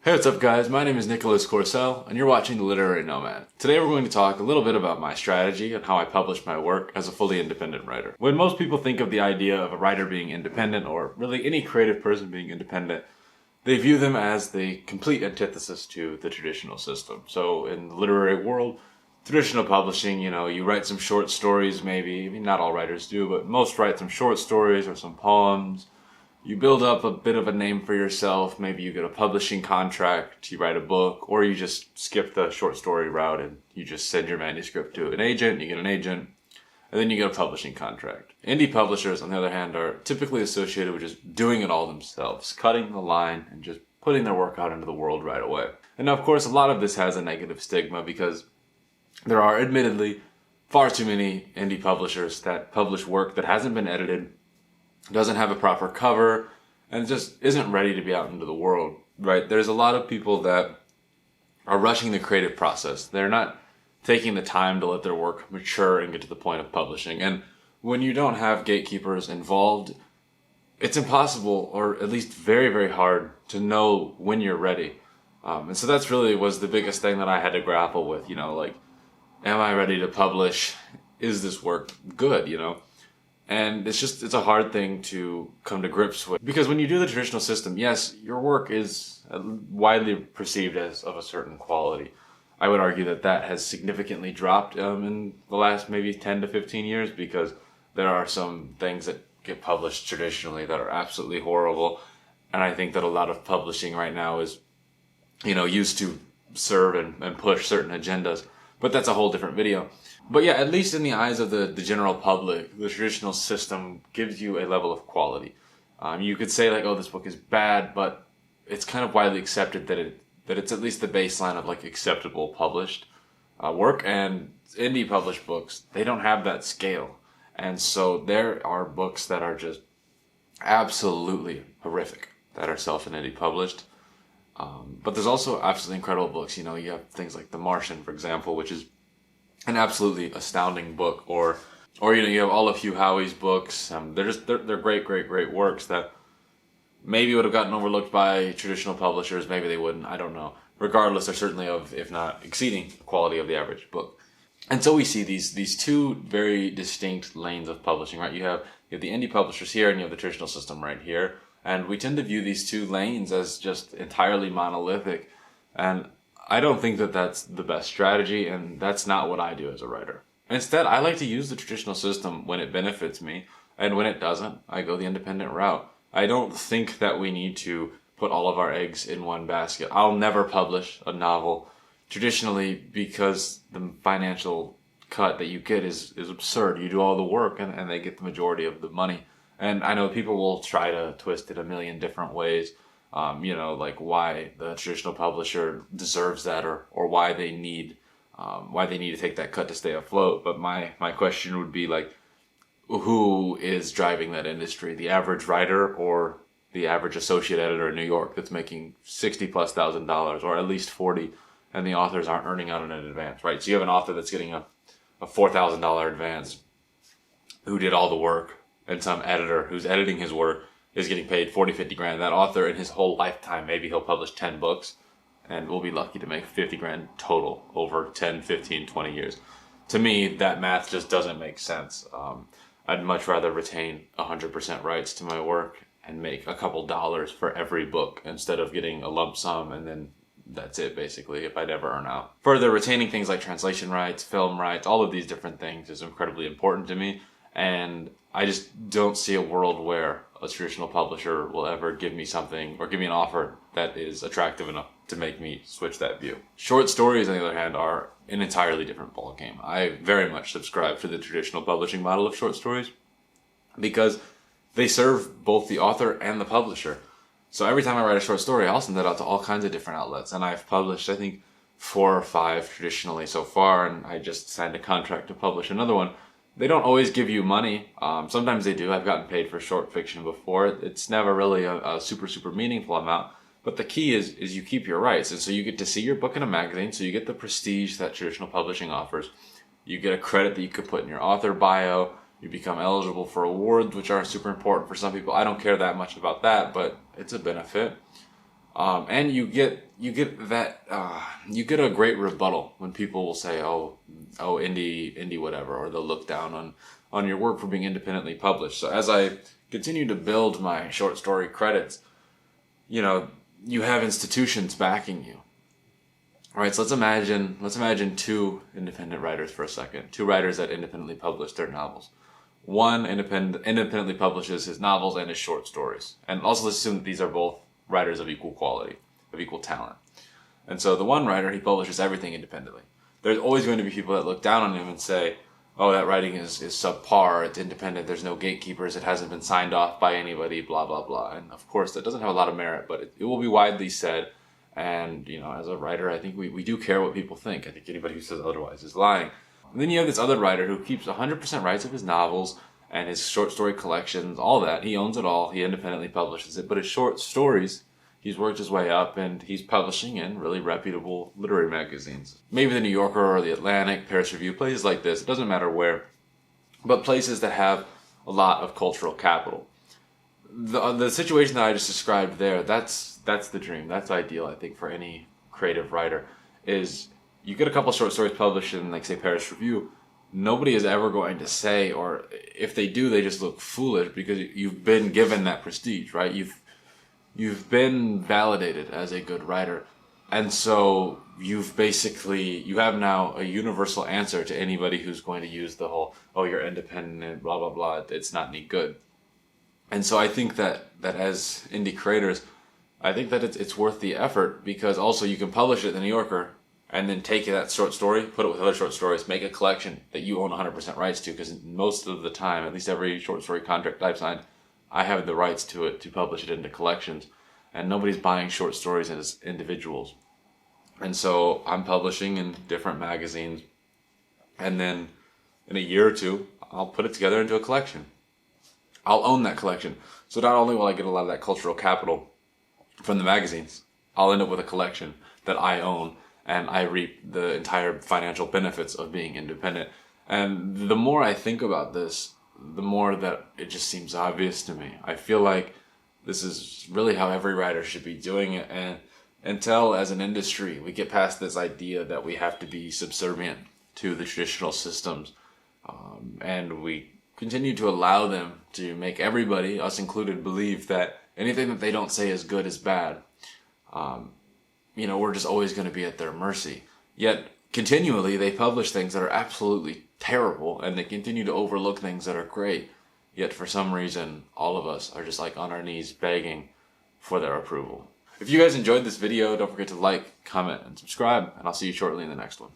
Hey, what's up guys? My name is Nicholas Corsell, and you're watching The Literary Nomad. Today we're going to talk a little bit about my strategy and how I publish my work as a fully independent writer. When most people think of the idea of a writer being independent, or really any creative person being independent, they view them as the complete antithesis to the traditional system. So in the literary world, traditional publishing, you write some short stories maybe. I mean, not all writers do, but most write some short stories or some poems. You build up a bit of a name for yourself. Maybe you get a publishing contract, you write a book, or you just skip the short story route and you just send your manuscript to an agent, you get an agent, and then you get a publishing contract. Indie publishers, on the other hand, are typically associated with just doing it all themselves, cutting the line and just putting their work out into the world right away. And of course, a lot of this has a negative stigma because there are admittedly far too many indie publishers that publish work that hasn't been edited, doesn't have a proper cover, and just isn't ready to be out into the world, right? There's a lot of people that are rushing the creative process. They're not taking the time to let their work mature and get to the point of publishing. And when you don't have gatekeepers involved, it's impossible, or at least very, very hard to know when you're ready. And so that's really was the biggest thing that I had to grapple with, am I ready to publish? Is this work good, And it's a hard thing to come to grips with. Because when you do the traditional system, yes, your work is widely perceived as of a certain quality. I would argue that has significantly dropped in the last maybe 10 to 15 years because there are some things that get published traditionally that are absolutely horrible. And I think that a lot of publishing right now is, used to serve and push certain agendas. But that's a whole different video. But yeah, at least in the eyes of the general public, the traditional system gives you a level of quality. You could say this book is bad, but it's kind of widely accepted that it's at least the baseline of acceptable published work. And indie published books, they don't have that scale. And so there are books that are just absolutely horrific that are self and indie published. But there's also absolutely incredible books. You have things like The Martian, for example, which is an absolutely astounding book, or you have all of Hugh Howey's books. They're great works that maybe would have gotten overlooked by traditional publishers. Maybe they wouldn't. I don't know. Regardless, they're certainly if not exceeding the quality of the average book. And so we see these two very distinct lanes of publishing, right? You have the indie publishers here, and you have the traditional system right here. And we tend to view these two lanes as just entirely monolithic. And I don't think that that's the best strategy, and that's not what I do as a writer. Instead, I like to use the traditional system when it benefits me, and when it doesn't, I go the independent route. I don't think that we need to put all of our eggs in one basket. I'll never publish a novel traditionally because the financial cut that you get is absurd. You do all the work, and they get the majority of the money. And I know people will try to twist it a million different ways. Why the traditional publisher deserves that, or why they need to take that cut to stay afloat. But my question would be who is driving that industry? The average writer or the average associate editor in New York that's making $60,000+, or at least 40, and the authors aren't earning out in advance, right? So you have an author that's getting a $4,000 advance who did all the work, and some editor who's editing his work is getting paid 40, 50 grand. That author in his whole lifetime, maybe he'll publish 10 books and we'll be lucky to make 50 grand total over 10, 15, 20 years. To me, that math just doesn't make sense. I'd much rather retain 100% rights to my work and make a couple dollars for every book instead of getting a lump sum and then that's it basically if I'd ever earn out. Further, retaining things like translation rights, film rights, all of these different things is incredibly important to me. And I just don't see a world where a traditional publisher will ever give me something or give me an offer that is attractive enough to make me switch that view. Short stories, on the other hand, are an entirely different ballgame. I very much subscribe to the traditional publishing model of short stories because they serve both the author and the publisher. So every time I write a short story, I'll send that out to all kinds of different outlets. And I've published, I think, 4 or 5 traditionally so far, and I just signed a contract to publish another one. They don't always give you money. Sometimes they do. I've gotten paid for short fiction before. It's never really a super meaningful amount. But the key is you keep your rights. And so you get to see your book in a magazine. So you get the prestige that traditional publishing offers. You get a credit that you could put in your author bio. You become eligible for awards, which are super important for some people. I don't care that much about that, but it's a benefit. And you get a great rebuttal when people will say, oh, indie whatever, or they'll look down on your work for being independently published. So as I continue to build my short story credits, you know, you have institutions backing you. All right, so let's imagine two independent writers for a second. Two writers that independently publish their novels. One independently publishes his novels and his short stories. And also let's assume that these are both writers of equal quality, of equal talent. And so the one writer, he publishes everything independently. There's always going to be people that look down on him and say, oh, that writing is subpar, it's independent, there's no gatekeepers, it hasn't been signed off by anybody, blah, blah, blah. And of course, that doesn't have a lot of merit, but it will be widely said. And, you know, as a writer, I think we do care what people think. I think anybody who says otherwise is lying. And then you have this other writer who keeps 100% rights of his novels and his short story collections, all that. He owns it all. He independently publishes it. But his short stories, he's worked his way up and he's publishing in really reputable literary magazines. Maybe the New Yorker or the Atlantic, Paris Review, places like this. It doesn't matter where. But places that have a lot of cultural capital. The situation that I just described there, that's the dream. That's ideal, I think, for any creative writer, is you get a couple short stories published in, like, say, Paris Review. Nobody is ever going to say, or if they do, they just look foolish because you've been given that prestige, right? You've been validated as a good writer. And so you have now a universal answer to anybody who's going to use the whole, oh, you're independent, blah, blah, blah, it's not any good. And so I think that as indie creators, I think that it's worth the effort, because also you can publish it in the New Yorker and then take that short story, put it with other short stories, make a collection that you own 100% rights to, because most of the time, at least every short story contract I've signed, I have the rights to it to publish it into collections, and nobody's buying short stories as individuals. And so I'm publishing in different magazines, and then in a year or two, I'll put it together into a collection. I'll own that collection. So not only will I get a lot of that cultural capital from the magazines, I'll end up with a collection that I own, and I reap the entire financial benefits of being independent. And the more I think about this, the more that it just seems obvious to me. I feel like this is really how every writer should be doing it. And until, as an industry, we get past this idea that we have to be subservient to the traditional systems, and we continue to allow them to make everybody, us included, believe that anything that they don't say is good is bad, we're just always going to be at their mercy. Yet, continually, they publish things that are absolutely terrible, and they continue to overlook things that are great. Yet, for some reason, all of us are just like on our knees begging for their approval. If you guys enjoyed this video, don't forget to like, comment, and subscribe, and I'll see you shortly in the next one.